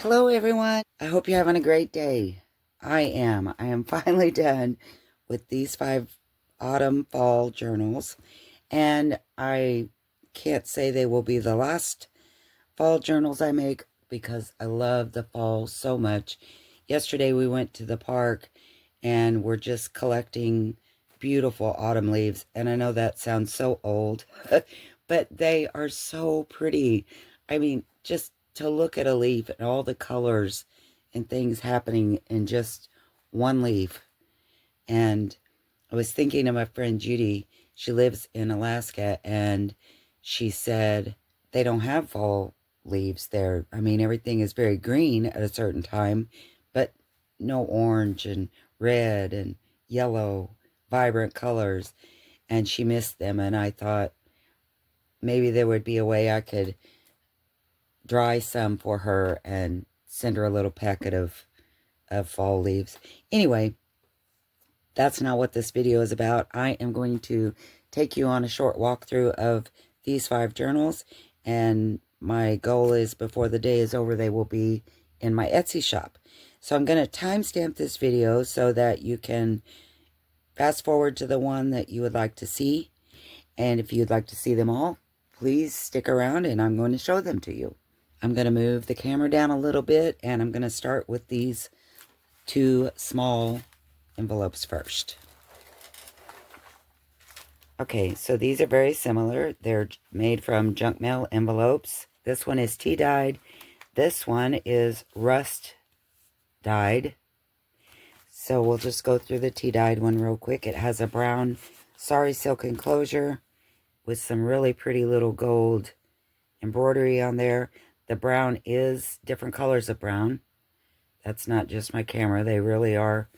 Hello, everyone. I hope you're having a great day. I am. I am finally done with these 5 autumn fall journals, and I can't say they will be the last fall journals I make because I love the fall so much. Yesterday we went to the park and we're just collecting beautiful autumn leaves, and I know that sounds so old, but they are so pretty. I mean, just to look at a leaf and all the colors and things happening in just one leaf. And I was thinking of my friend Judy. She lives in Alaska, and she said they don't have fall leaves there. I mean, everything is very green at a certain time, but no orange and red and yellow, vibrant colors. And she missed them, and I thought maybe there would be a way I could dry some for her and send her a little packet of fall leaves. Anyway, that's not what this video is about. I am going to take you on a short walkthrough of these 5 journals, and my goal is before the day is over, they will be in my Etsy shop. So I'm going to timestamp this video so that you can fast forward to the one that you would like to see. And if you'd like to see them all, please stick around and I'm going to show them to you. I'm going to move the camera down a little bit, and I'm going to start with these 2 small envelopes first. Okay, so these are very similar. They're made from junk mail envelopes. This one is tea dyed. This one is rust dyed. So we'll just go through the tea dyed one real quick. It has a brown sari silk enclosure with some really pretty little gold embroidery on there. The brown is different colors of brown. That's not just my camera. They really are.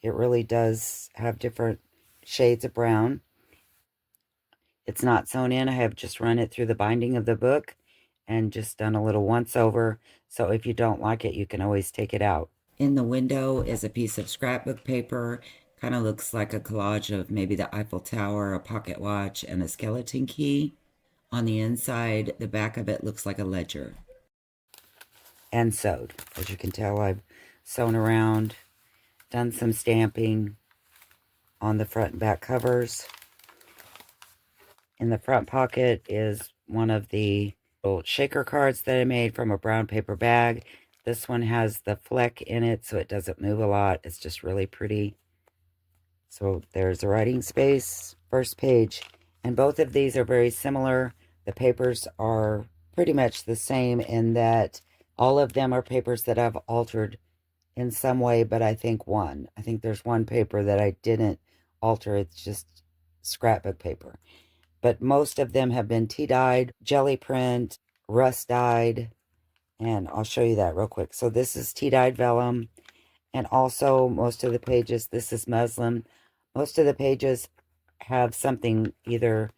It really does have different shades of brown. It's not sewn in. I have just run it through the binding of the book and just done a little once over. So if you don't like it, you can always take it out. In the window is a piece of scrapbook paper. Kind of looks like a collage of maybe the Eiffel Tower, a pocket watch, and a skeleton key. On the inside, the back of it looks like a ledger. And sewed. As you can tell, I've sewn around, done some stamping on the front and back covers. In the front pocket is one of the little shaker cards that I made from a brown paper bag. This one has the fleck in it, so it doesn't move a lot. It's just really pretty. So there's a writing space, first page. And both of these are very similar. The papers are pretty much the same in that all of them are papers that I've altered in some way, but I think there's one paper that I didn't alter. It's just scrapbook paper. But most of them have been tea dyed, jelly print, rust dyed, and I'll show you that real quick. So this is tea dyed vellum, and also most of the pages, this is muslin. Most of the pages have something either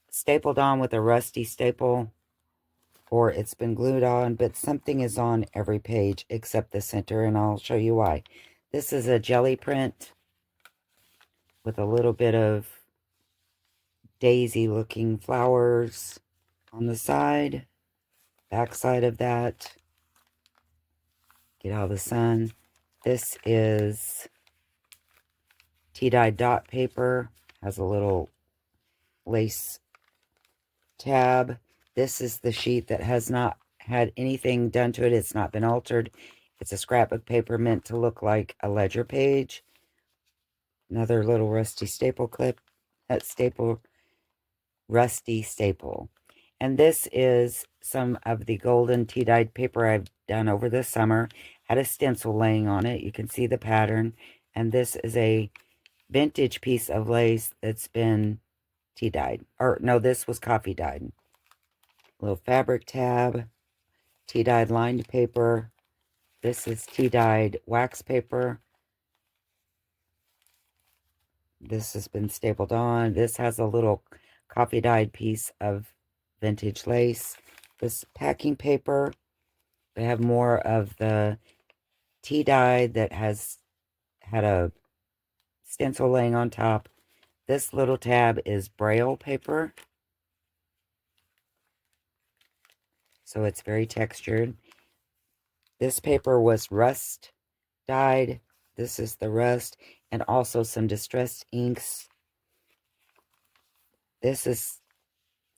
stapled on with a rusty staple or it's been glued on, but something is on every page except the center, and I'll show you why. This is a jelly print with a little bit of daisy looking flowers on the side, back side of that. Get out of the sun. This is tea dyed dot paper, has a little lace tab. This is the sheet that has not had anything done to it. It's not been altered. It's a scrapbook paper meant to look like a ledger page. Another little rusty staple clip. That staple, rusty staple. And this is some of the golden tea dyed paper I've done over the summer. Had a stencil laying on it. You can see the pattern. And this is a vintage piece of lace that's been tea dyed. Or no, this was coffee dyed. Little fabric tab, tea dyed lined paper. This is tea dyed wax paper. This has been stapled on. This has a little coffee dyed piece of vintage lace. This packing paper, they have more of the tea dye that has had a stencil laying on top. This little tab is braille paper, so it's very textured. This paper was rust dyed. This is the rust, and also some distressed inks. This is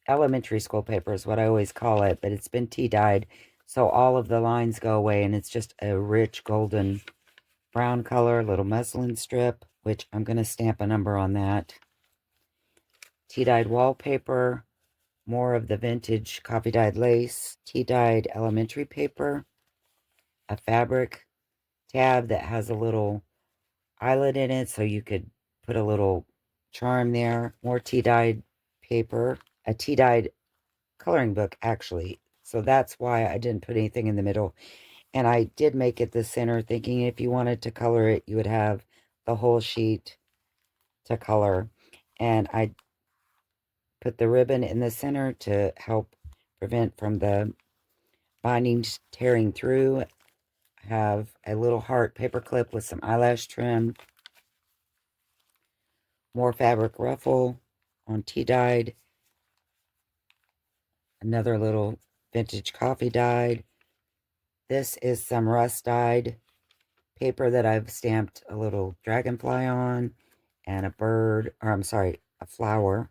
elementary school paper is what I always call it, but it's been tea dyed, so all of the lines go away, and it's just a rich golden brown color, little muslin strip, which I'm going to stamp a number on that. Tea dyed wallpaper, more of the vintage coffee dyed lace, tea dyed elementary paper, a fabric tab that has a little eyelet in it so you could put a little charm there, more tea dyed paper, a tea dyed coloring book actually, so that's why I didn't put anything in the middle. And I did make it the center, thinking if you wanted to color it, you would have the whole sheet to color. And I put the ribbon in the center to help prevent from the bindings tearing through. I have a little heart paper clip with some eyelash trim. More fabric ruffle on tea dyed. Another little vintage coffee dyed. This is some rust dyed paper that I've stamped a little dragonfly on and a bird, or I'm sorry, a flower.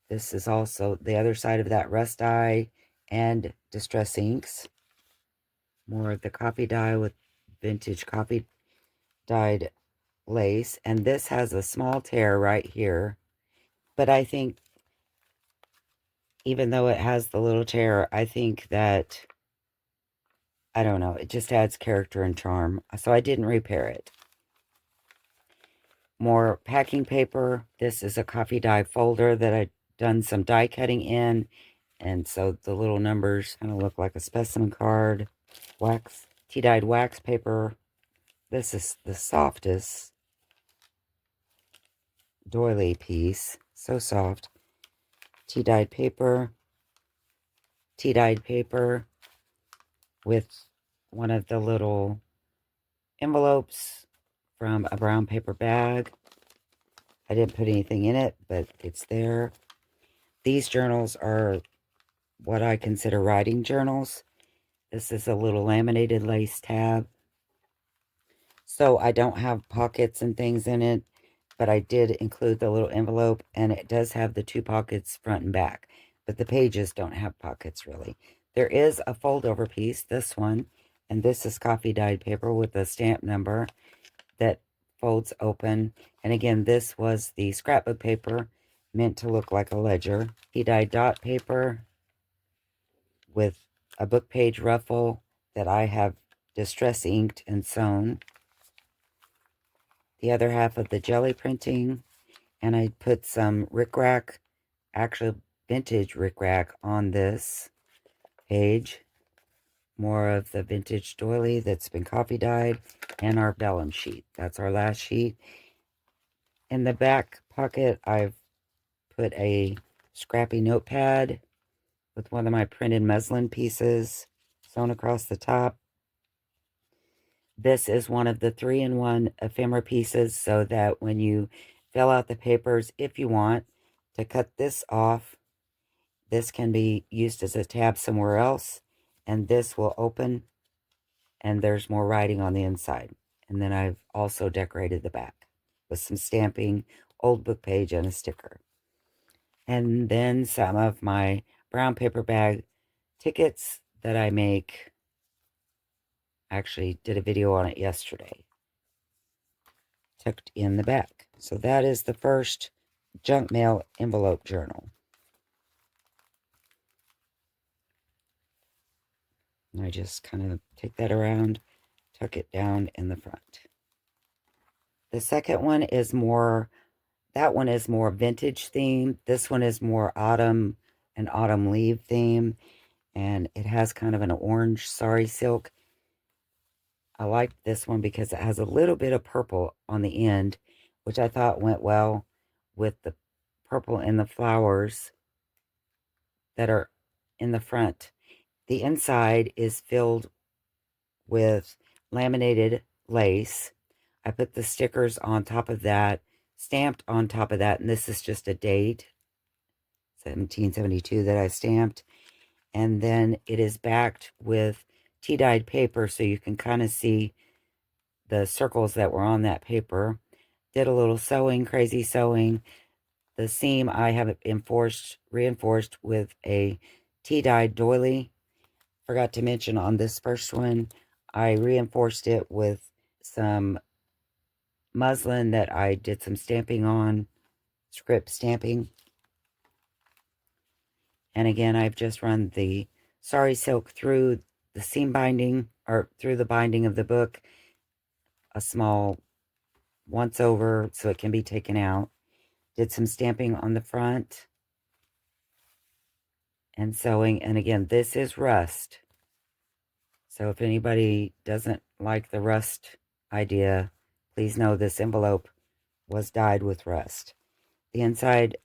This is also the other side of that rust dye and distress inks. More of the coffee dye with vintage coffee dyed lace. And this has a small tear right here. But I think, even though it has the little tear, I think that, I don't know, it just adds character and charm. So I didn't repair it. More packing paper. This is a coffee dye folder that I've done some die cutting in. And so the little numbers kind of look like a specimen card. Wax, tea-dyed wax paper. This is the softest doily piece. So soft. Tea-dyed paper. Tea-dyed paper with one of the little envelopes from a brown paper bag. I didn't put anything in it, but it's there. These journals are what I consider writing journals. This is a little laminated lace tab. So I don't have pockets and things in it, but I did include the little envelope, and it does have the 2 pockets front and back, but the pages don't have pockets really. There is a fold over piece, this one, and this is coffee dyed paper with a stamp number that folds open. And again, this was the scrapbook paper meant to look like a ledger. Tea dyed dot paper with a book page ruffle that I have distress inked and sewn. The other half of the jelly printing, and I put some rickrack, actual vintage rickrack on this page. More of the vintage doily that's been coffee dyed, and our vellum sheet. That's our last sheet. In the back pocket, I've put a scrappy notepad with one of my printed muslin pieces sewn across the top. This is one of the 3-in-1 ephemera pieces, so that when you fill out the papers, if you want to cut this off, this can be used as a tab somewhere else, and this will open, and there's more writing on the inside. And then I've also decorated the back with some stamping, old book page, and a sticker. And then some of my brown paper bag tickets that I make. I actually did a video on it yesterday. Tucked in the back. So that is the first junk mail envelope journal. And I just kind of take that around, tuck it down in the front. The second one is more, that one is more vintage theme. This one is more autumn, an autumn leaf theme. And it has kind of an orange sari silk. I like this one because it has a little bit of purple on the end, which I thought went well with the purple in the flowers that are in the front. The inside is filled with laminated lace. I put the stickers on top of that, stamped on top of that, and this is just a date, 1772, that I stamped. And then it is backed with tea-dyed paper so you can kind of see the circles that were on that paper. Did a little sewing, crazy sewing. The seam I have reinforced with a tea-dyed doily. Forgot to mention on this first one, I reinforced it with some muslin that I did some stamping on, script stamping. And again, I've just run the sari silk through the seam binding, or through the binding of the book, a small once over so it can be taken out. Did some stamping on the front and sewing. And again, this is rust. So if anybody doesn't like the rust idea, please know this envelope was dyed with rust. The inside,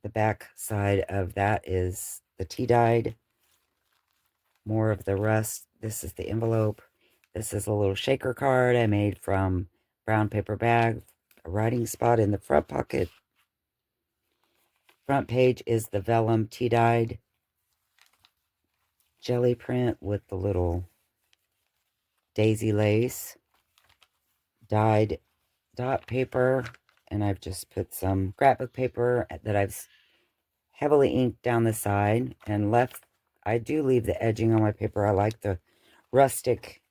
the back side of that is the tea dyed. More of the rust. This is the envelope. This is a little shaker card I made from brown paper bag. A writing spot in the front pocket. Front page is the vellum tea dyed jelly print with the little daisy lace. Dyed dot paper, and I've just put some scrapbook paper that I've heavily inked down the side and left. I do leave the edging on my paper. I like the rustic,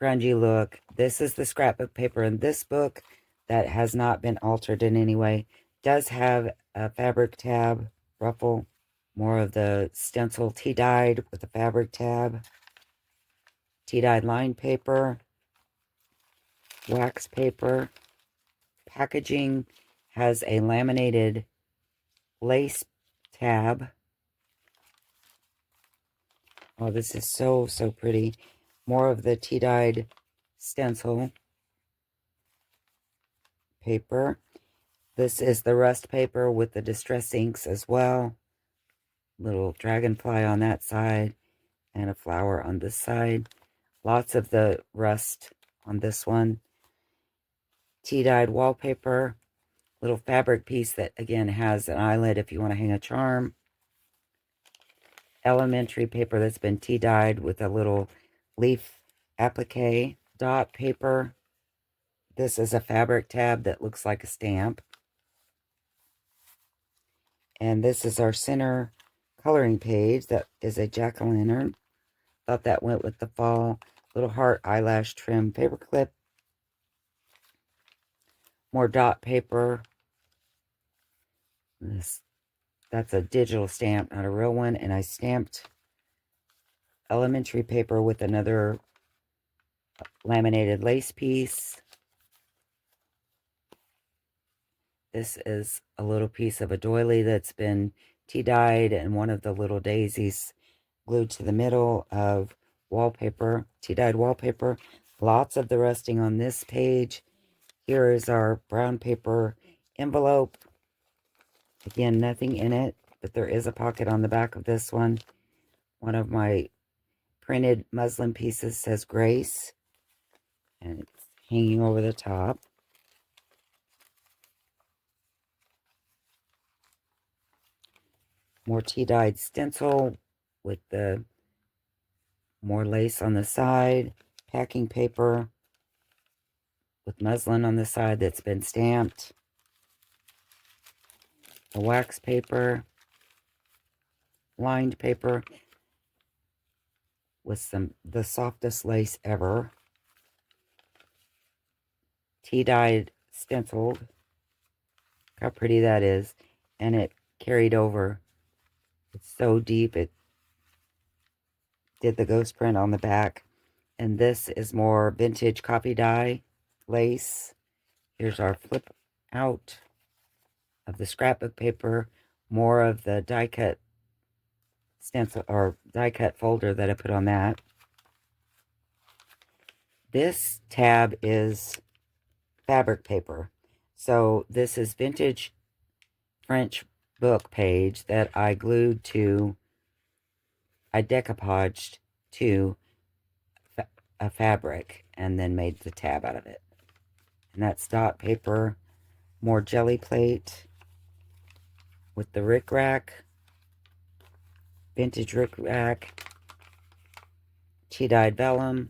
grungy look. This is the scrapbook paper in this book that has not been altered in any way. Does have a fabric tab ruffle. More of the stencil tea-dyed with the fabric tab. Tea-dyed lined paper. Wax paper. Packaging has a laminated lace tab. Oh, this is so, so pretty. More of the tea-dyed stencil paper. This is the rust paper with the distress inks as well. Little dragonfly on that side and a flower on this side. Lots of the rust on this one. Tea-dyed wallpaper. Little fabric piece that, again, has an eyelet if you want to hang a charm. Elementary paper that's been tea-dyed with a little leaf applique. Dot paper. This is a fabric tab that looks like a stamp. And this is our center coloring page. That is a jack-o'-lantern. Thought that went with the fall. Little heart eyelash trim paper clip. More dot paper. That's a digital stamp, not a real one. And I stamped elementary paper with another laminated lace piece. This is a little piece of a doily that's been tea-dyed and one of the little daisies glued to the middle of wallpaper, tea-dyed wallpaper. Lots of the rusting on this page. Here is our brown paper envelope. Again, nothing in it, but there is a pocket on the back of this one. One of my printed muslin pieces says Grace, and it's hanging over the top. More tea-dyed stencil with the more lace on the side. Packing paper with muslin on the side that's been stamped. A wax paper. Lined paper with the softest lace ever. Tea-dyed stenciled. Look how pretty that is. And it carried over. It's so deep. It did the ghost print on the back. And this is more vintage coffee dye lace. Here's our flip out of the scrapbook paper. More of the die cut stencil or die cut folder that I put on that. This tab is fabric paper. So this is vintage French book page that I glued to, I decoupaged to a fabric and then made the tab out of it. And that's dot paper. More jelly plate with the rickrack, vintage rickrack. tea-dyed vellum.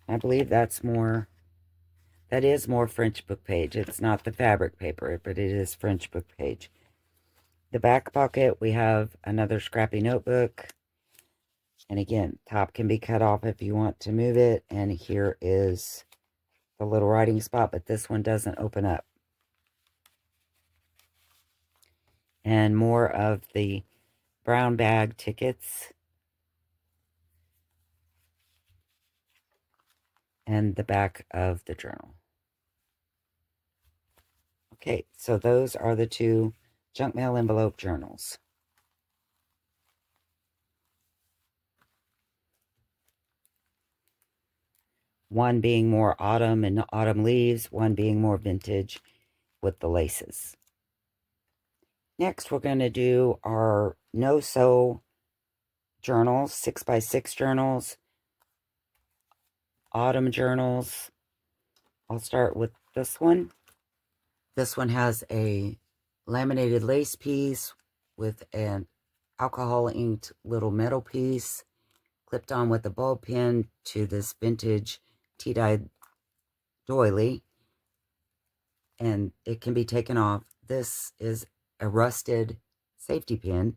I believe that is more French book page. It's not the fabric paper, but it is French book page. The back pocket, we have another scrappy notebook. And again, top can be cut off if you want to move it. And here is the little writing spot, but this one doesn't open up. And more of the brown bag tickets. And the back of the journal. Okay, so those are the two junk mail envelope journals. One being more autumn and autumn leaves, one being more vintage with the laces. Next, we're going to do our no-sew journals, 6x6 journals, autumn journals. I'll start with this one. This one has a laminated lace piece with an alcohol inked little metal piece clipped on with a ball pin to this vintage tea-dyed doily, and it can be taken off. This is a rusted safety pin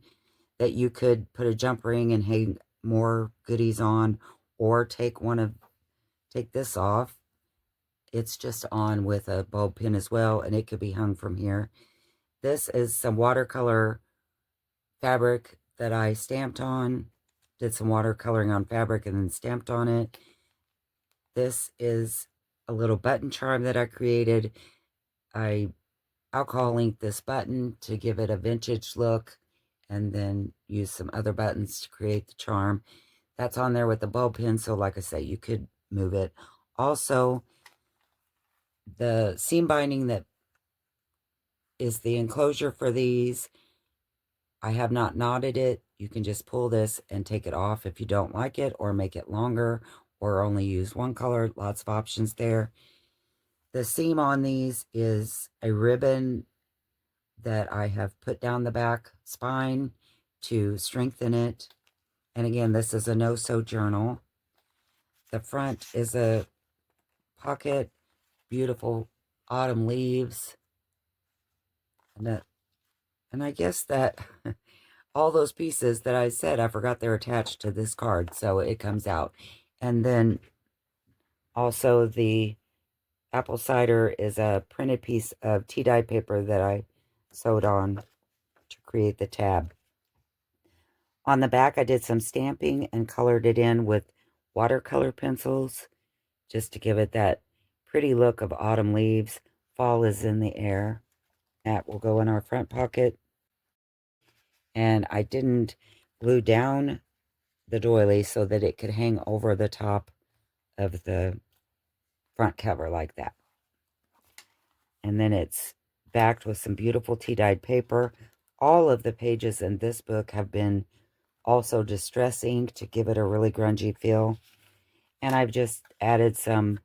that you could put a jump ring and hang more goodies on, or take this off. It's just on with a bulb pin as well, and it could be hung from here. This is some watercolor fabric that I stamped on. Did some watercoloring on fabric and then stamped on it. This is a little button charm that I created. I alcohol inked this button to give it a vintage look, and then use some other buttons to create the charm. That's on there with the bulb pin, so like I say, you could move it. Also, the seam binding that is the enclosure for these, I have not knotted it. You can just pull this and take it off if you don't like it, or make it longer, or only use one color. Lots of options there. The seam on these is a ribbon that I have put down the back spine to strengthen it. And again, this is a no-sew journal. The front is a pocket, beautiful autumn leaves. And I guess that all those pieces that I said, I forgot they're attached to this card, so it comes out. And then also the apple cider is a printed piece of tea-dye paper that I sewed on to create the tab. On the back, I did some stamping and colored it in with watercolor pencils just to give it that pretty look of autumn leaves. Fall is in the air. That will go in our front pocket. And I didn't glue down the doily so that it could hang over the top of the front cover like that. And then it's backed with some beautiful tea-dyed paper. All of the pages in this book have been also distress ink to give it a really grungy feel. And I've just added some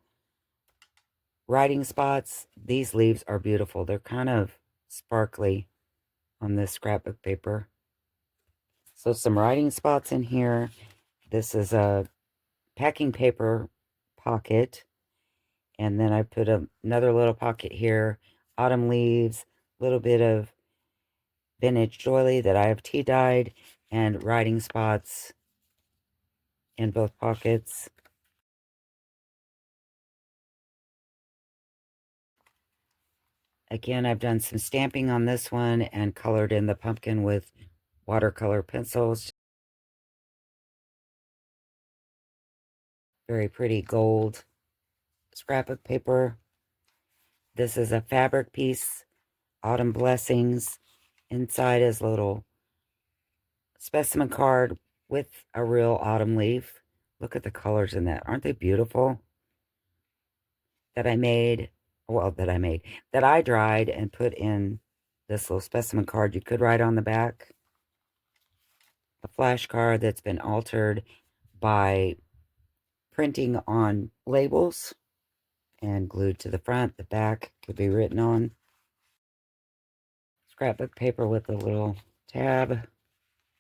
writing spots. These leaves are beautiful. They're kind of sparkly on this scrapbook paper. So some writing spots in here. This is a packing paper pocket. And then I put another little pocket here. Autumn leaves, a little bit of vintage doily that I have tea dyed, and writing spots in both pockets. Again, I've done some stamping on this one and colored in the pumpkin with watercolor pencils. Very pretty gold scrapbook paper. This is a fabric piece, Autumn Blessings. Inside is a little specimen card with a real autumn leaf. Look at the colors in that. Aren't they beautiful? That I dried and put in this little specimen card. You could write on the back. A flashcard that's been altered by printing on labels and glued to the front. The back could be written on. Scrapbook paper with a little tab.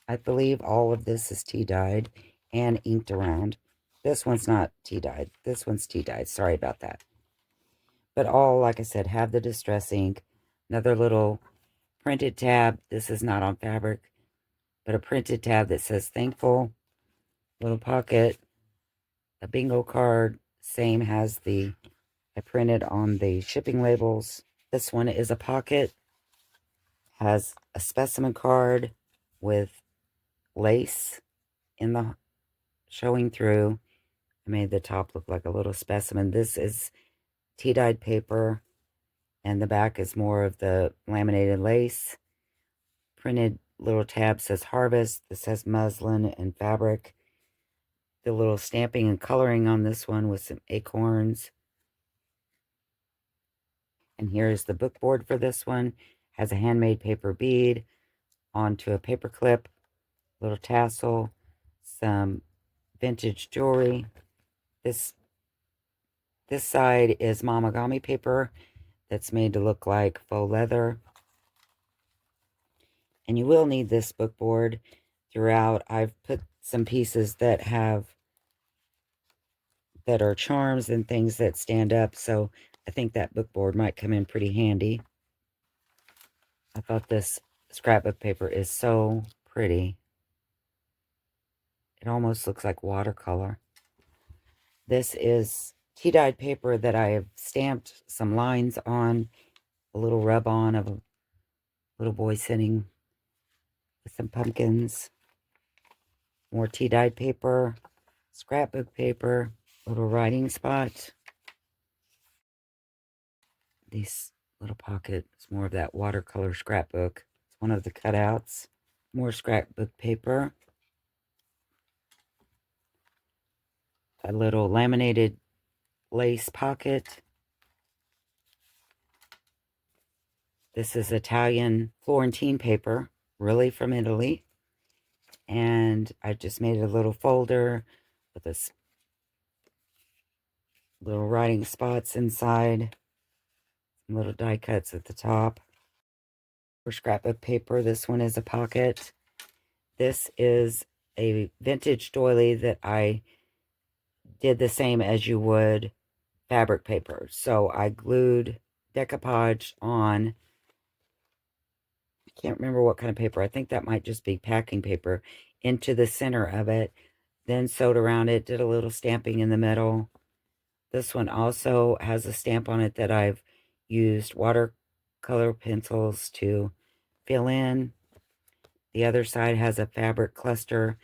I believe all of this is tea dyed and inked around. This one's not tea-dyed. This one's tea-dyed. Sorry about that. But all, like I said, have the distress ink. Another little printed tab. This is not on fabric, but a printed tab that says thankful. Little pocket. A bingo card. Same has the, I printed on the shipping labels. This one is a pocket. Has a specimen card with lace in the showing through. I made the top look like a little specimen. This is tea-dyed paper, and the back is more of the laminated lace. Printed little tab says harvest. This says muslin and fabric. The little stamping and coloring on this one with some acorns. And here's the book board for this one. Has a handmade paper bead onto a paper clip, little tassel, some vintage jewelry. This side is mamagami paper that's made to look like faux leather. And you will need this book board throughout. I've put some pieces that are charms and things that stand up, so I think that book board might come in pretty handy. I thought this scrapbook paper is so pretty. It almost looks like watercolor. This is tea-dyed paper that I have stamped some lines on, a little rub-on of a little boy sitting with some pumpkins. More tea-dyed paper, scrapbook paper, little writing spot. These little pockets, more of that watercolor scrapbook. It's one of the cutouts. More scrapbook paper. A little laminated lace pocket. This is Italian Florentine paper, really from Italy. And I just made a little folder with this little writing spots inside. Some little die cuts at the top. For scrapbook paper, this one is a pocket. This is a vintage doily that I did the same as you would fabric paper. So I glued decoupage on, I can't remember what kind of paper. I think that might just be packing paper, into the center of it. Then sewed around it, did a little stamping in the middle. This one also has a stamp on it that I've used watercolor pencils to fill in. The other side has a fabric cluster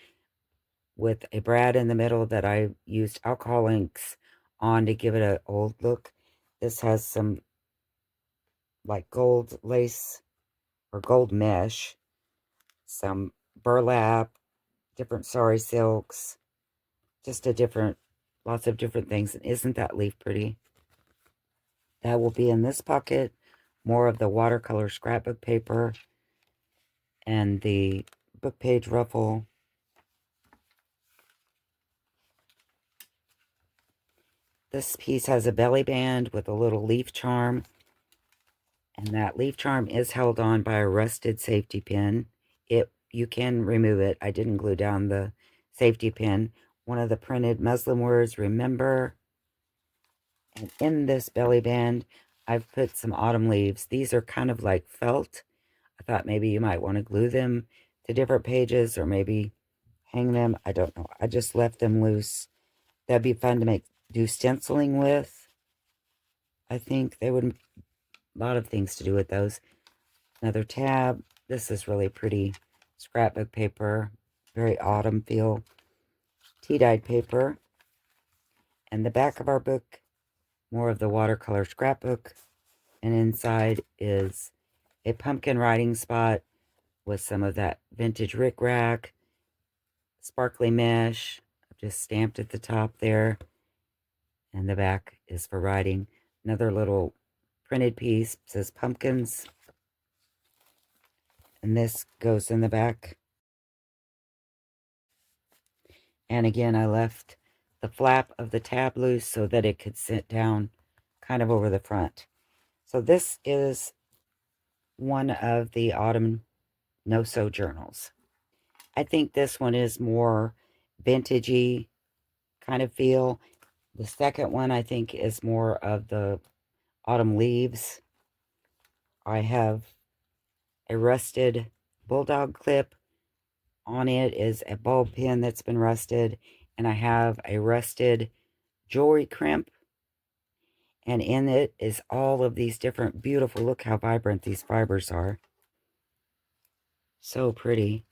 with a brad in the middle that I used alcohol inks on to give it an old look. This has some like gold lace or gold mesh, some burlap, different sari silks, just lots of different things. And isn't that leaf pretty? That will be in this pocket. More of the watercolor scrapbook paper and the book page ruffle. This piece has a belly band with a little leaf charm. And that leaf charm is held on by a rusted safety pin. You can remove it. I didn't glue down the safety pin. One of the printed muslin words, remember. And in this belly band, I've put some autumn leaves. These are kind of like felt. I thought maybe you might want to glue them to different pages or maybe hang them. I don't know. I just left them loose. That'd be fun to do stenciling with. I think they would, a lot of things to do with those. Another tab. This is really pretty scrapbook paper. Very autumn feel. Tea-dyed paper. And the back of our book, more of the watercolor scrapbook. And inside is a pumpkin writing spot with some of that vintage rickrack. Sparkly mesh. I've just stamped at the top there. And the back is for writing. Another little printed piece says pumpkins. And this goes in the back. And again, I left the flap of the tab loose so that it could sit down kind of over the front. So this is one of the autumn no-sew journals. I think this one is more vintagey, kind of feel. The second one, I think, is more of the autumn leaves. I have a rusted bulldog clip. On it is a bulb pin that's been rusted, and I have a rusted jewelry crimp, and in it is all of these different beautiful, look how vibrant these fibers are. So pretty.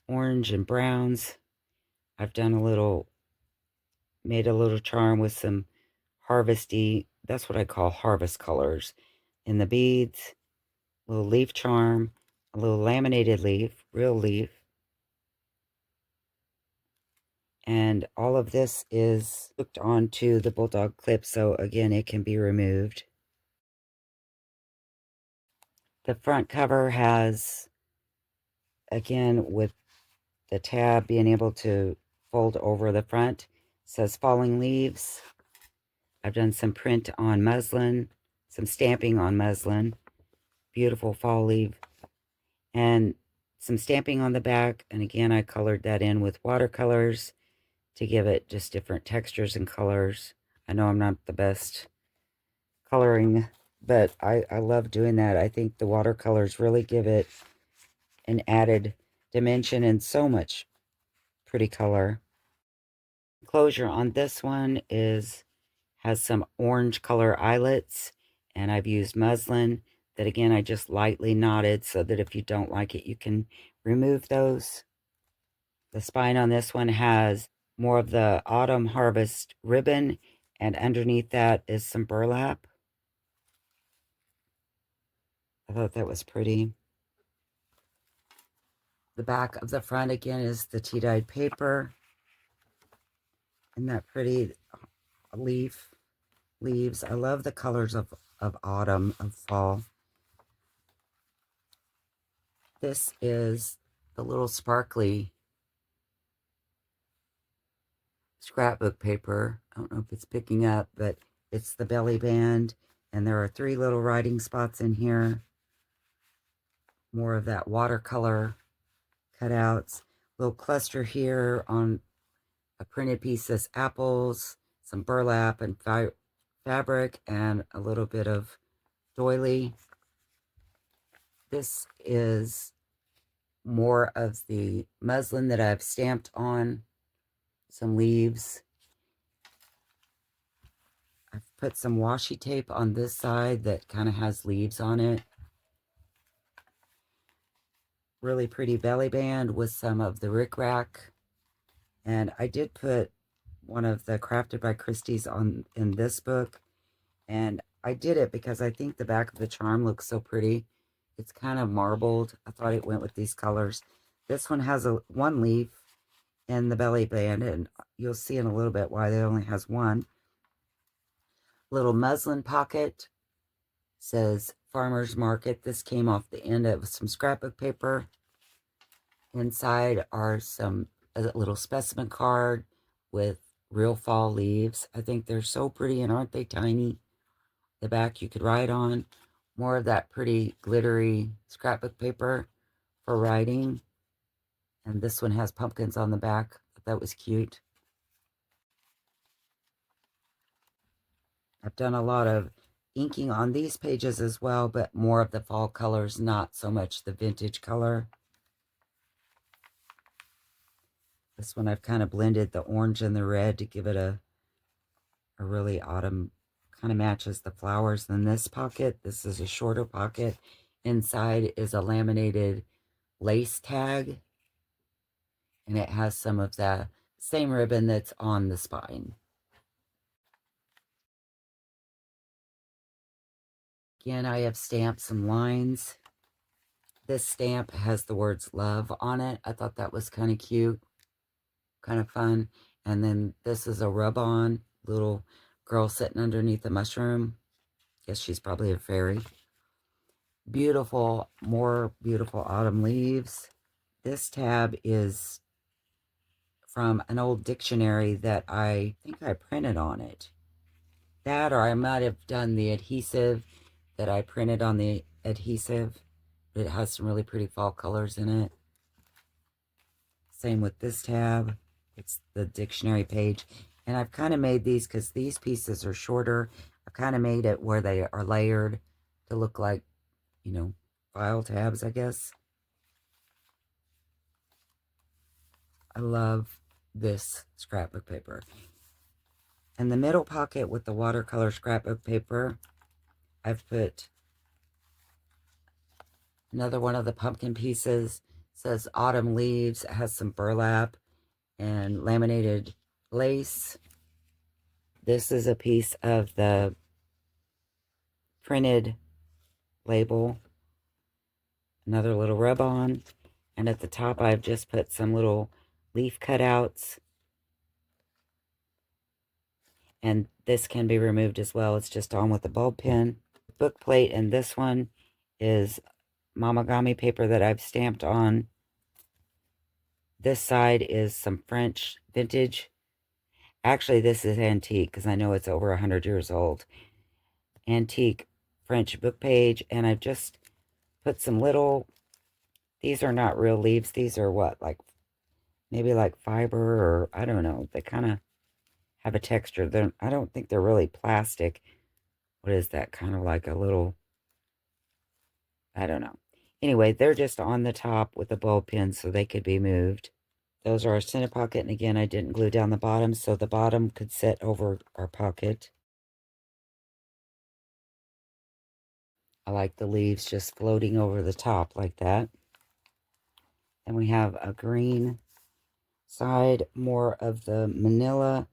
Orange and browns. I've done made a little charm with some harvesty, that's what I call harvest colors, in the beads. Little leaf charm, a little laminated leaf, real leaf. And all of this is hooked onto the bulldog clip, so again, it can be removed. The front cover has, again, with the tab being able to fold over the front, says Falling Leaves. I've done some print on muslin, some stamping on muslin, beautiful fall leaf, and some stamping on the back. And again, I colored that in with watercolors to give it just different textures and colors. I know I'm not the best coloring, but I love doing that. I think the watercolors really give it an added dimension and so much pretty color. Enclosure on this one has some orange color eyelets, and I've used muslin that, again, I just lightly knotted so that if you don't like it, you can remove those. The spine on this one has more of the autumn harvest ribbon, and underneath that is some burlap. I thought that was pretty. The back of the front, again, is the tea-dyed paper. Isn't that pretty? Leaves. I love the colors of autumn, of fall. This is the little sparkly scrapbook paper. I don't know if it's picking up, but it's the belly band, and there are 3 little writing spots in here. More of that watercolor cutouts. Little cluster here on a printed piece that's apples, some burlap and fabric, and a little bit of doily. This is more of the muslin that I've stamped on some leaves. I've put some washi tape on this side that kind of has leaves on it. Really pretty belly band with some of the rickrack. And I did put one of the Crafted by Christie's in this book. And I did it because I think the back of the charm looks so pretty. It's kind of marbled. I thought it went with these colors. This one has one leaf in the belly band, and you'll see in a little bit why it only has one. Little muslin pocket, says Farmer's Market. This came off the end of some scrapbook paper. Inside are a little specimen card with real fall leaves. I think they're so pretty, and aren't they tiny? The back you could write on. More of that pretty glittery scrapbook paper for writing. And this one has pumpkins on the back. That was cute. I've done a lot of inking on these pages as well, but more of the fall colors, not so much the vintage color. This one I've kind of blended the orange and the red to give it a really autumn, kind of matches the flowers. Then this pocket, this is a shorter pocket. Inside is a laminated lace tag, and it has some of the same ribbon that's on the spine. Again, I have stamped some lines. This stamp has the words love on it. I thought that was kind of cute, kind of fun. And then this is a rub-on, little girl sitting underneath a mushroom. Guess she's probably a fairy. Beautiful, more beautiful autumn leaves. This tab is from an old dictionary that I think I printed on it. That, or I might have done the adhesive that I printed on the adhesive. It has some really pretty fall colors in it. Same with this tab. It's the dictionary page. And I've kind of made these because these pieces are shorter. I've kind of made it where they are layered to look like, you know, file tabs, I guess. I love this scrapbook paper. In the middle pocket with the watercolor scrapbook paper, I've put another one of the pumpkin pieces. It says autumn leaves. It has some burlap and laminated lace. This is a piece of the printed label. Another little rub-on. And at the top, I've just put some little leaf cutouts. And this can be removed as well. It's just on with the bulb pen. Book plate, and this one is Mamagami paper that I've stamped on. This side is some French vintage. Actually, this is antique because I know it's over 100 years old. Antique French book page, and I've just put some little, these are not real leaves. These are what, like maybe like fiber, or I don't know. They kind of have a texture. I don't think they're really plastic. What is that? Kind of like a little, I don't know. Anyway, they're just on the top with a bulb pin so they could be moved. Those are our center pocket, and again, I didn't glue down the bottom, so the bottom could sit over our pocket. I like the leaves just floating over the top like that. And we have a green side, more of the manila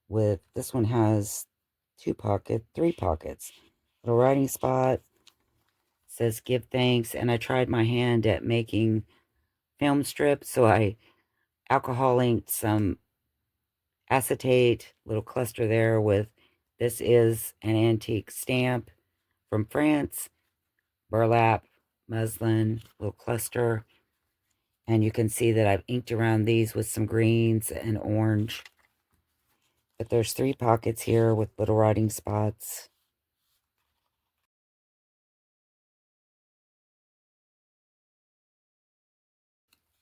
with, this one has three pockets. Little writing spot, says give thanks, and I tried my hand at making film strips, so I alcohol inked some acetate, little cluster there with, this is an antique stamp from France, burlap, muslin, little cluster. And you can see that I've inked around these with some greens and orange. But there's three pockets here with little writing spots.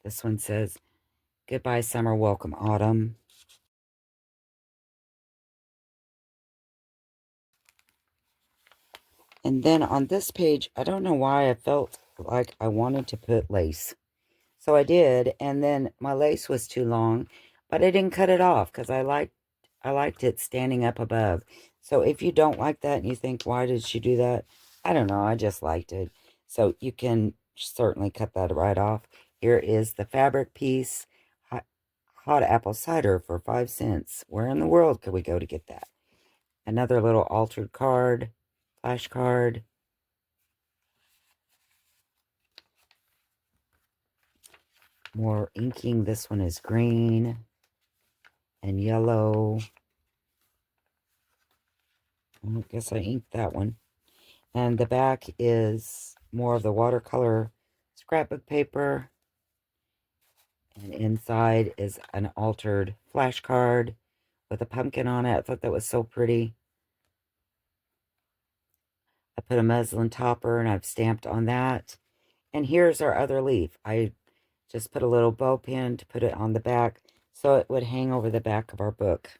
This one says, goodbye summer, welcome autumn. And then on this page, I don't know why I felt like I wanted to put lace. So I did, and then my lace was too long, but I didn't cut it off because I liked it standing up above. So if you don't like that and you think, why did she do that? I don't know, I just liked it. So you can certainly cut that right off. Here is the fabric piece, hot apple cider for 5 cents. Where in the world could we go to get that? Another little altered card, flash card. More inking. This one is green and yellow. I guess I inked that one. And the back is more of the watercolor scrapbook paper. And inside is an altered flashcard with a pumpkin on it. I thought that was so pretty. I put a muslin topper and I've stamped on that. And here's our other leaf. I just put a little bow pin to put it on the back so it would hang over the back of our book.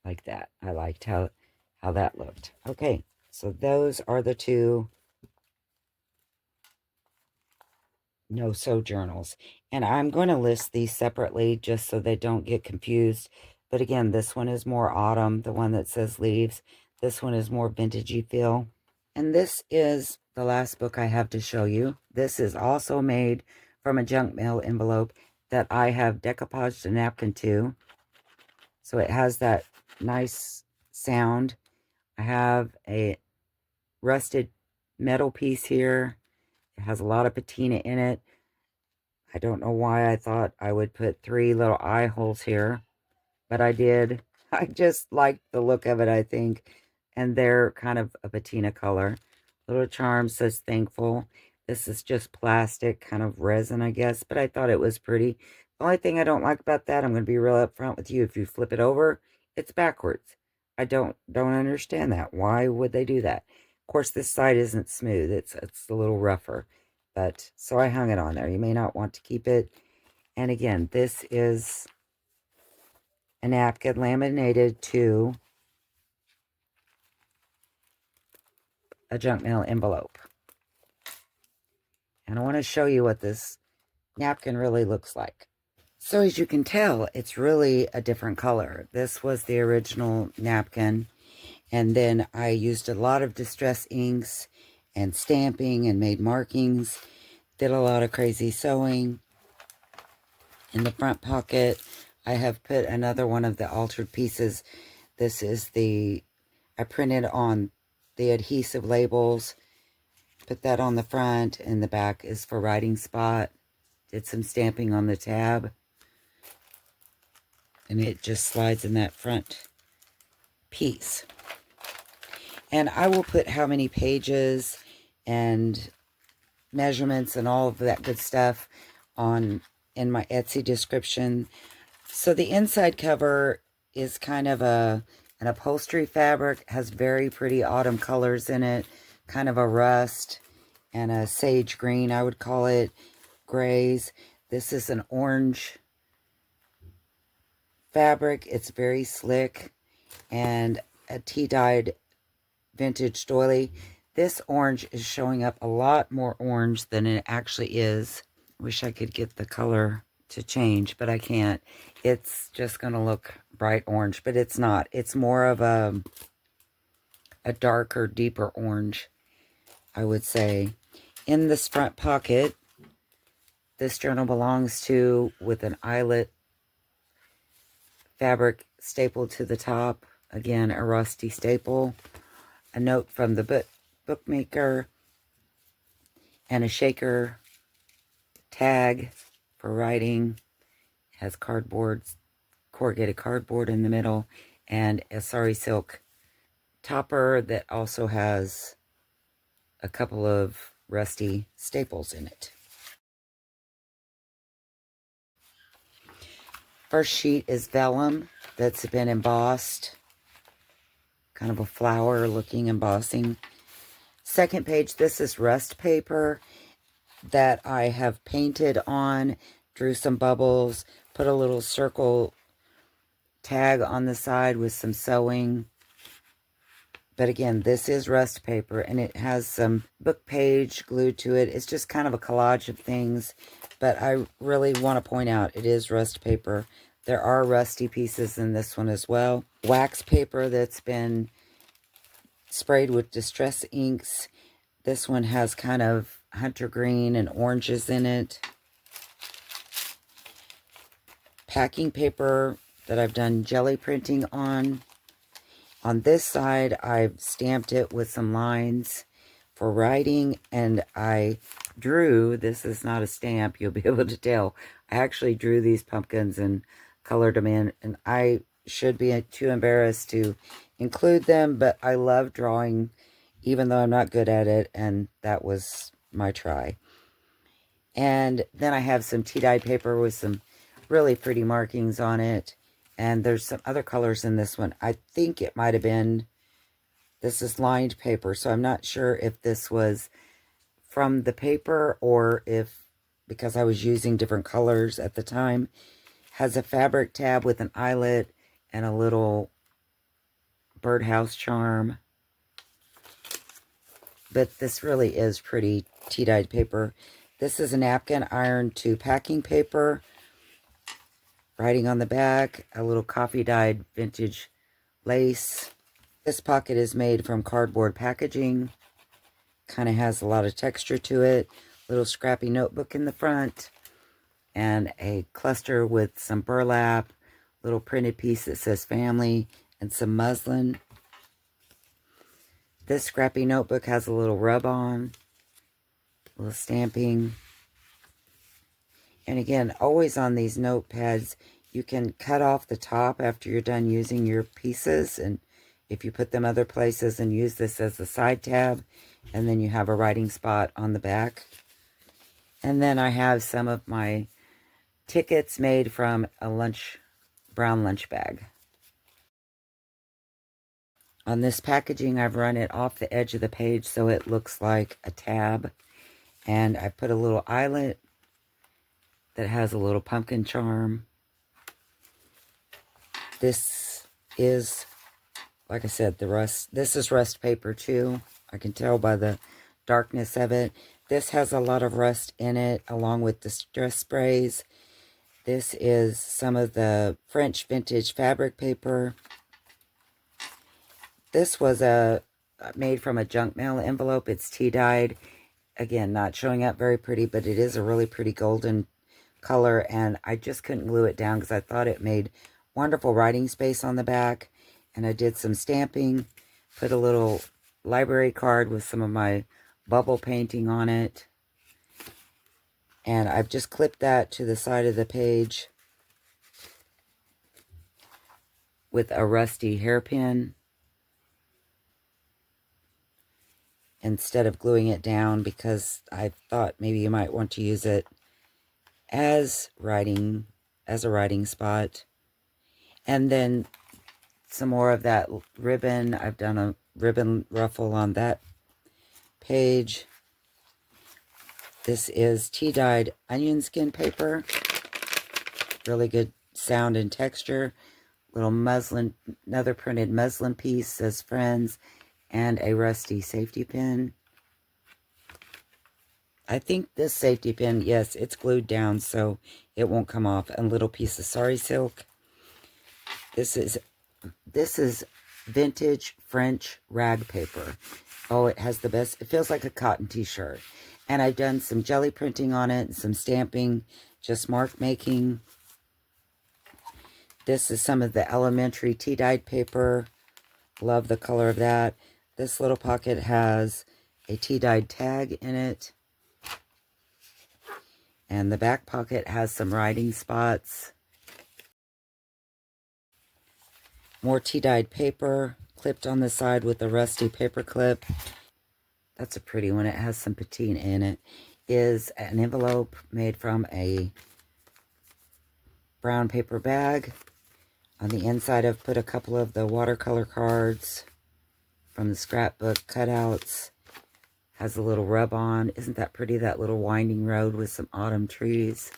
Like that. I liked how that looked. Okay, so those are the two no-sew journals. And I'm going to list these separately just so they don't get confused. But again, this one is more autumn, the one that says leaves. This one is more vintagey feel. And this is the last book I have to show you. This is also made from a junk mail envelope that I have decoupaged a napkin to. So it has that nice sound. I have a rusted metal piece here. It has a lot of patina in it. I don't know why I thought I would put 3 little eye holes here, but I did. I just liked the look of it, I think. And they're kind of a patina color. Little charm says thankful. This is just plastic, kind of resin, I guess, but I thought it was pretty. The only thing I don't like about that, I'm going to be real upfront with you. If you flip it over, it's backwards. I don't understand that. Why would they do that? Of course, this side isn't smooth. It's a little rougher. But so I hung it on there. You may not want to keep it. And again, this is a napkin laminated to a junk mail envelope. And I want to show you what this napkin really looks like. So as you can tell, it's really a different color. This was the original napkin. And then I used a lot of distress inks and stamping and made markings. Did a lot of crazy sewing. In the front pocket, I have put another one of the altered pieces. This is I printed on the adhesive labels. Put that on the front, and the back is for writing spot. Did some stamping on the tab. And it just slides in that front piece. And I will put how many pages and measurements and all of that good stuff in my Etsy description. So the inside cover is kind of an upholstery fabric, has very pretty autumn colors in it, kind of a rust and a sage green, I would call it, grays. This is an orange fabric. It's very slick and a tea-dyed vintage doily. This orange is showing up a lot more orange than it actually is. Wish I could get the color to change, but I can't. It's just going to look bright orange, but it's not. It's more of a darker, deeper orange, I would say. In this front pocket, this journal belongs to with an eyelet fabric stapled to the top. Again, a rusty staple. A note from the bookmaker. And a shaker tag for writing. Has corrugated cardboard in the middle. And a sari silk topper that also has a couple of rusty staples in it. First sheet is vellum that's been embossed. Kind of a flower looking embossing. Second page, this is rust paper that I have painted on, drew some bubbles, put a little circle tag on the side with some sewing. But again, this is rust paper, and it has some book page glued to it. It's just kind of a collage of things, but I really want to point out it is rust paper. There are rusty pieces in this one as well. Wax paper that's been sprayed with distress inks. This one has kind of hunter green and oranges in it. Packing paper that I've done jelly printing on. On this side, I've stamped it with some lines for writing, and I drew, this is not a stamp, you'll be able to tell, I actually drew these pumpkins and colored them in, and I should be too embarrassed to include them, but I love drawing, even though I'm not good at it, and that was my try. And then I have some tea-dyed paper with some really pretty markings on it. And there's some other colors in this one. I think it might have been, this is lined paper, so I'm not sure if this was from the paper or if, because I was using different colors at the time. Has a fabric tab with an eyelet and a little birdhouse charm. But this really is pretty tea-dyed paper. This is a napkin ironed to packing paper. Writing on the back, a little coffee-dyed vintage lace. This pocket is made from cardboard packaging. Kind of has a lot of texture to it. Little scrappy notebook in the front. And a cluster with some burlap. Little printed piece that says family. And some muslin. This scrappy notebook has a little rub-on. A little stamping. And again, always on these notepads, you can cut off the top after you're done using your pieces. And if you put them other places and use this as a side tab, and then you have a writing spot on the back. And then I have some of my tickets made from a brown lunch bag. On this packaging, I've run it off the edge of the page so it looks like a tab. And I put a little eyelet that has a little pumpkin charm. This is, like I said, the rust. This is rust paper too. I can tell by the darkness of it. This has a lot of rust in it, along with distress sprays. This is some of the French vintage fabric paper. This was made from a junk mail envelope. It's tea-dyed. Again, not showing up very pretty, but it is a really pretty golden color, and I just couldn't glue it down because I thought it made wonderful writing space on the back. And I did some stamping, put a little library card with some of my bubble painting on it. And I've just clipped that to the side of the page with a rusty hairpin instead of gluing it down, because I thought maybe you might want to use it as a writing spot. And then some more of that ribbon. I've done a ribbon ruffle on that page. This is tea-dyed onion skin paper. Really good sound and texture. Little muslin, another printed muslin piece, says friends, and a rusty safety pin. I think this safety pin, yes, it's glued down so it won't come off. And a little piece of sari silk. This is vintage French rag paper. Oh, it has the best, it feels like a cotton t-shirt. And I've done some jelly printing on it, and some stamping, just mark making. This is some of the elementary tea-dyed paper. Love the color of that. This little pocket has a tea-dyed tag in it. And the back pocket has some writing spots. More tea-dyed paper clipped on the side with a rusty paper clip. That's a pretty one. It has some patina in it. Is an envelope made from a brown paper bag. On the inside, I've put a couple of the watercolor cards from the scrapbook cutouts. Has a little rub-on. Isn't that pretty? That little winding road with some autumn trees.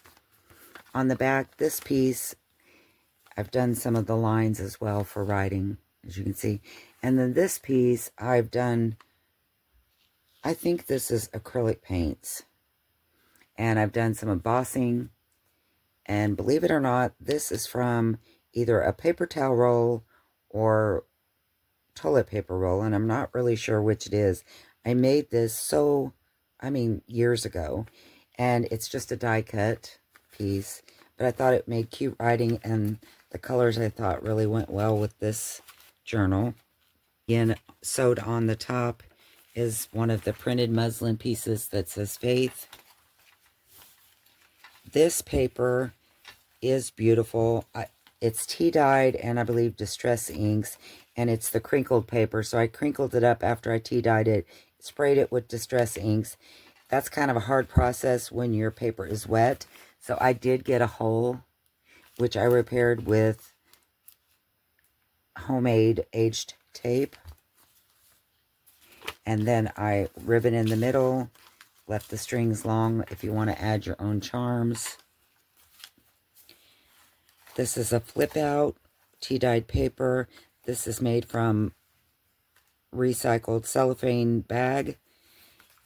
On the back, this piece, I've done some of the lines as well for writing, as you can see. And then this piece, I've done, I think this is acrylic paints. And I've done some embossing. And believe it or not, this is from either a paper towel roll or toilet paper roll. And I'm not really sure which it is. I made this years ago. And it's just a die cut piece. But I thought it made cute writing, and the colors I thought really went well with this journal. Again, sewed on the top is one of the printed muslin pieces that says Faith. This paper is beautiful. It's tea-dyed and I believe distress inks, and it's the crinkled paper. So I crinkled it up after I tea-dyed it, sprayed it with distress inks. That's kind of a hard process when your paper is wet. So I did get a hole, which I repaired with homemade aged tape. And then I ribbon in the middle, left the strings long if you want to add your own charms. This is a flip out tea-dyed paper. This is made from recycled cellophane bag.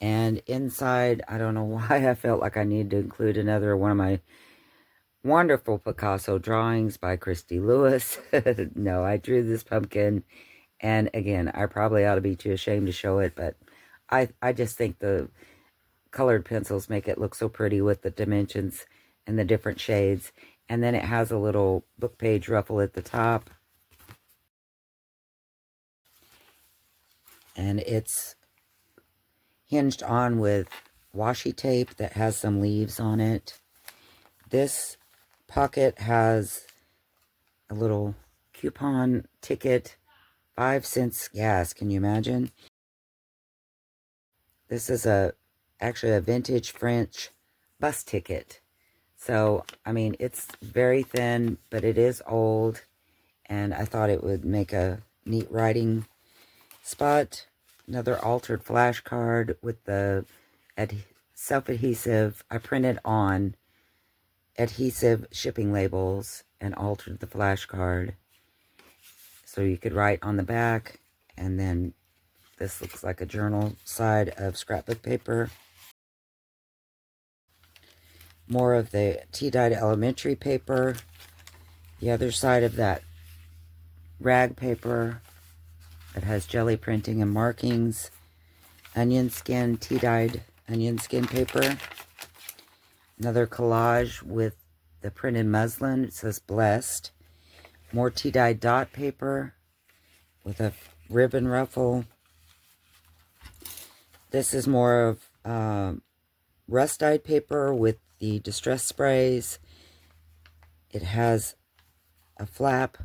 And inside, I don't know why I felt like I needed to include another one of my wonderful Picasso drawings by Christy Lewis. No, I drew this pumpkin. And again, I probably ought to be too ashamed to show it, but I just think the colored pencils make it look so pretty with the dimensions and the different shades. And then it has a little book page ruffle at the top. And it's hinged on with washi tape that has some leaves on it. This pocket has a little coupon ticket, 5 cents gas. Can you imagine? This is actually a vintage French bus ticket. So, I mean, it's very thin, but it is old. And I thought it would make a neat writing spot. Another altered flashcard with the self-adhesive. I printed on adhesive shipping labels and altered the flashcard. So you could write on the back, and then this looks like a journal side of scrapbook paper. More of the tea-dyed elementary paper. The other side of that rag paper that has jelly printing and markings. Onion skin, tea-dyed onion skin paper. Another collage with the printed muslin. It says blessed. More tea-dyed dot paper with a ribbon ruffle. This is more of rust-dyed paper with the distress sprays. It has a flap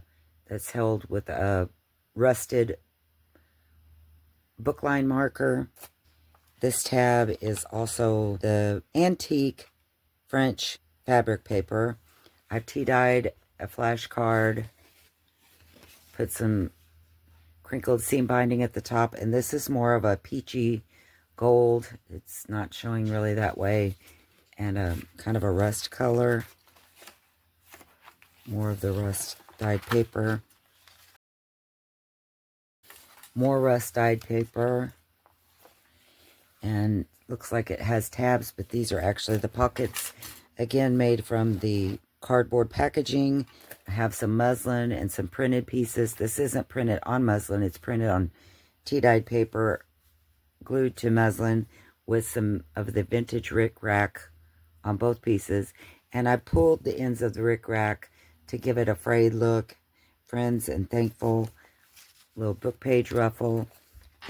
that's held with a rusted bookline marker. This tab is also the antique French fabric paper. I've tea-dyed a flashcard, put some crinkled seam binding at the top, and this is more of a peachy gold. It's not showing really that way, and a kind of a rust color. More of the rust dyed paper. More rust dyed paper. And looks like it has tabs, but these are actually the pockets. Again, made from the cardboard packaging. I have some muslin and some printed pieces. This isn't printed on muslin. It's printed on tea-dyed paper, glued to muslin, with some of the vintage rickrack on both pieces. And I pulled the ends of the rickrack to give it a frayed look. Friends and thankful. Little book page ruffle.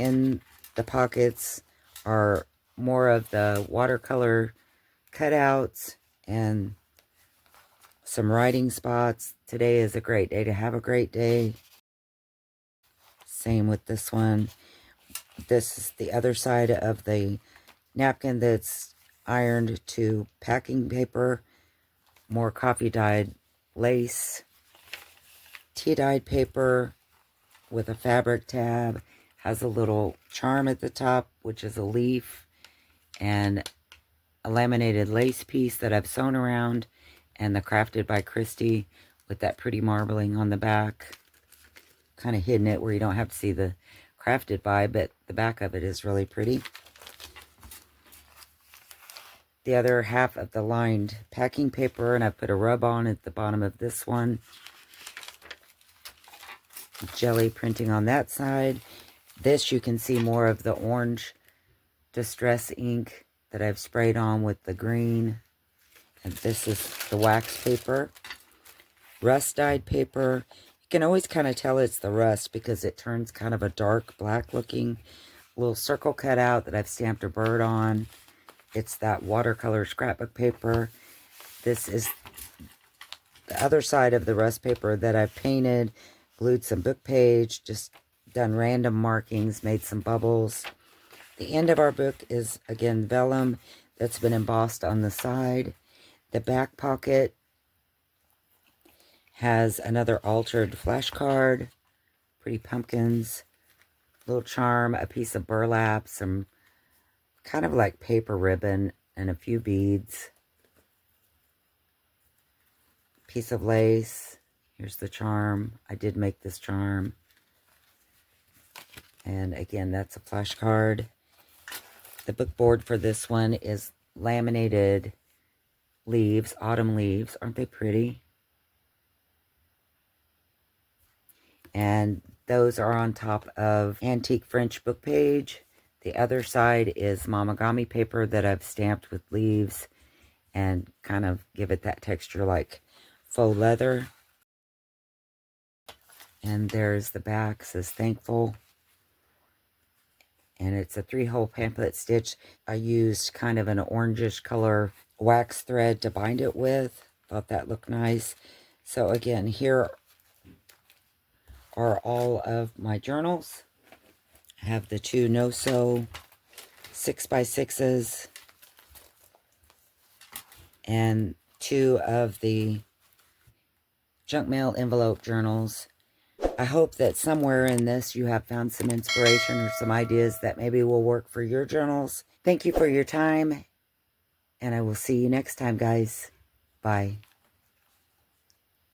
In the pockets are more of the watercolor cutouts and some writing spots. Today is a great day to have a great day. Same with this one. This is the other side of the napkin that's ironed to packing paper. More coffee dyed lace. Tea dyed paper with a fabric tab. Has a little charm at the top, which is a leaf, and a laminated lace piece that I've sewn around, and the Crafted by Christy with that pretty marbling on the back. Kind of hidden it where you don't have to see the Crafted by, but the back of it is really pretty. The other half of the lined packing paper, and I put a rub on at the bottom of this one. Jelly printing on that side. This, you can see more of the orange distress ink that I've sprayed on with the green. And this is the wax paper. Rust dyed paper. You can always kind of tell it's the rust because it turns kind of a dark black looking. Little circle cutout that I've stamped a bird on. It's that watercolor scrapbook paper. This is the other side of the rust paper that I've painted. Glued some book page, just done random markings, made some bubbles. The end of our book is, again, vellum that's been embossed on the side. The back pocket has another altered flashcard, pretty pumpkins, little charm, a piece of burlap, some kind of like paper ribbon, and a few beads. Piece of lace. Here's the charm. I did make this charm. And again, that's a flashcard. The book board for this one is laminated leaves, autumn leaves. Aren't they pretty? And those are on top of antique French book page. The other side is mamagami paper that I've stamped with leaves and kind of give it that texture like faux leather. And there's the back, says thankful. And it's a 3-hole pamphlet stitch. I used kind of an orangish color wax thread to bind it with. Thought that looked nice. So again, here are all of my journals. I have the 2 no-sew 6x6s and 2 of the junk mail envelope journals. I hope that somewhere in this you have found some inspiration or some ideas that maybe will work for your journals. Thank you for your time, and I will see you next time, guys. Bye.